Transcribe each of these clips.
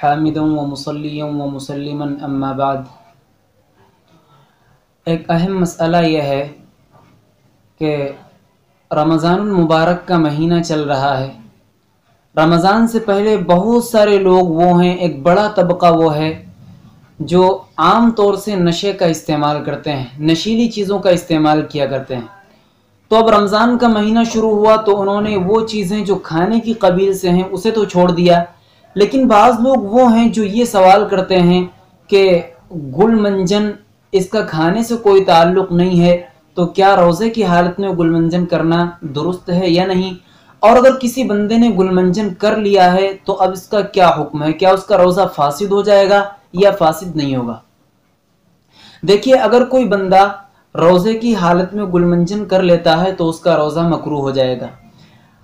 حامدا و مصلیا و مسلما اما بعد۔ ایک اہم مسئلہ یہ ہے کہ رمضان المبارک کا مہینہ چل رہا ہے۔ رمضان سے پہلے بہت سارے لوگ وہ ہیں، ایک بڑا طبقہ وہ ہے جو عام طور سے نشے کا استعمال کرتے ہیں، نشیلی چیزوں کا استعمال کیا کرتے ہیں۔ تو اب رمضان کا مہینہ شروع ہوا تو انہوں نے وہ چیزیں جو کھانے کی قبیل سے ہیں اسے تو چھوڑ دیا، لیکن بعض لوگ وہ ہیں جو یہ سوال کرتے ہیں کہ گل منجن اس کا کھانے سے کوئی تعلق نہیں ہے، تو کیا روزے کی حالت میں گل منجن کرنا درست ہے یا نہیں؟ اور اگر کسی بندے نے گل منجن کر لیا ہے تو اب اس کا کیا حکم ہے؟ کیا اس کا روزہ فاسد ہو جائے گا یا فاسد نہیں ہوگا؟ دیکھیے، اگر کوئی بندہ روزے کی حالت میں گل منجن کر لیتا ہے تو اس کا روزہ مکروہ ہو جائے گا۔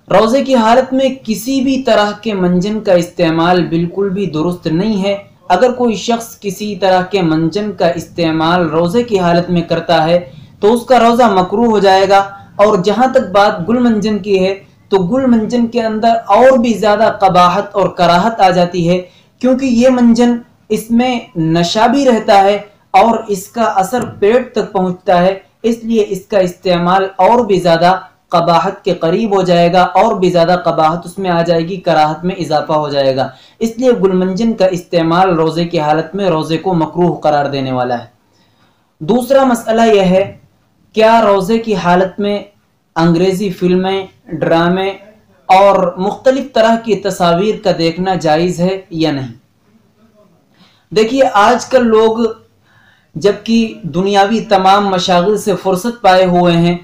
روزے کی حالت میں کسی بھی طرح کے منجن کا استعمال بالکل بھی درست نہیں ہے۔ اگر کوئی شخص کسی طرح کے منجن کا استعمال روزے کی حالت میں کرتا ہے تو اس کا روزہ مکروہ ہو جائے گا۔ اور جہاں تک بات گل منجن کی ہے تو گل منجن کے اندر اور بھی زیادہ قباحت اور کراہت آ جاتی ہے، کیونکہ یہ منجن اس میں نشہ بھی رہتا ہے اور اس کا اثر پیٹ تک پہنچتا ہے، اس لیے اس کا استعمال اور بھی زیادہ قباحت کے قریب ہو جائے گا، اور بھی زیادہ قباحت اس میں آ جائے گی، کراہت میں اضافہ ہو جائے گا۔ اس لیے گل منجن کا استعمال روزے کی حالت میں روزے کو مکروہ قرار دینے والا ہے۔ دوسرا مسئلہ یہ ہے، کیا روزے کی حالت میں انگریزی فلمیں، ڈرامے اور مختلف طرح کی تصاویر کا دیکھنا جائز ہے یا نہیں؟ دیکھیے، آج کل لوگ جبکہ دنیاوی تمام مشاغل سے فرصت پائے ہوئے ہیں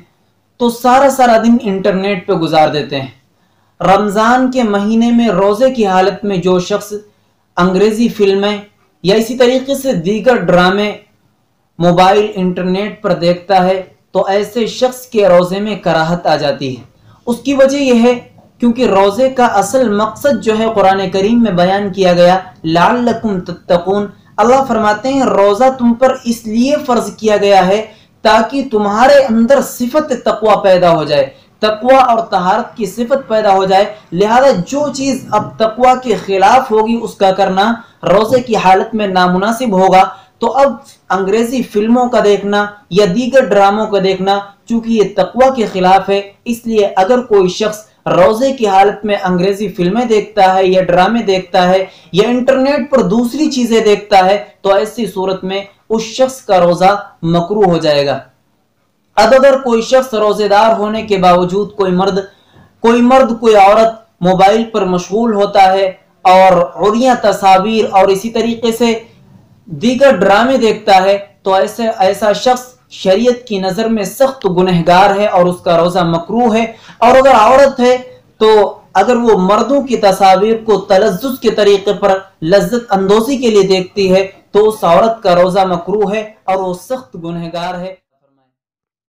تو سارا دن انٹرنیٹ پہ گزار دیتے ہیں۔ رمضان کے مہینے میں روزے کی حالت میں جو شخص انگریزی فلمیں یا اسی طریقے سے دیگر ڈرامے موبائل انٹرنیٹ پر دیکھتا ہے تو ایسے شخص کے روزے میں کراہت آ جاتی ہے۔ اس کی وجہ یہ ہے کیونکہ روزے کا اصل مقصد جو ہے قرآن کریم میں بیان کیا گیا، لعلکم تتقون۔ اللہ فرماتے ہیں روزہ تم پر اس لیے فرض کیا گیا ہے تاکہ تمہارے اندر صفت تقوی پیدا ہو جائے، تقوی اور طہارت کی صفت پیدا ہو جائے۔ لہذا جو چیز اب تقوی کے خلاف ہوگی اس کا کرنا روزے کی حالت میں نامناسب ہوگا۔ تو اب انگریزی فلموں کا دیکھنا یا دیگر ڈراموں کا دیکھنا چونکہ یہ تقوی کے خلاف ہے، اس لیے اگر کوئی شخص روزے کی حالت میں انگریزی فلمیں دیکھتا ہے یا ڈرامے دیکھتا ہے یا انٹرنیٹ پر دوسری چیزیں دیکھتا ہے تو ایسی صورت میں اس شخص کا روزہ مکروہ ہو جائے گا۔ اب اگر کوئی شخص روزے دار ہونے کے باوجود کوئی عورت موبائل پر مشغول ہوتا ہے اور عریاں تصاویر اور اسی طریقے سے دیگر ڈرامے دیکھتا ہے تو ایسا شخص شریعت کی نظر میں سخت گنہگار ہے اور اس کا روزہ مکروہ ہے۔ اور اگر عورت ہے تو اگر وہ مردوں کی تصاویر کو تلذذ کے طریقے پر لذت اندوزی کے لیے دیکھتی ہے تو اس عورت کا روزہ مکروہ ہے اور وہ سخت گنہگار ہے۔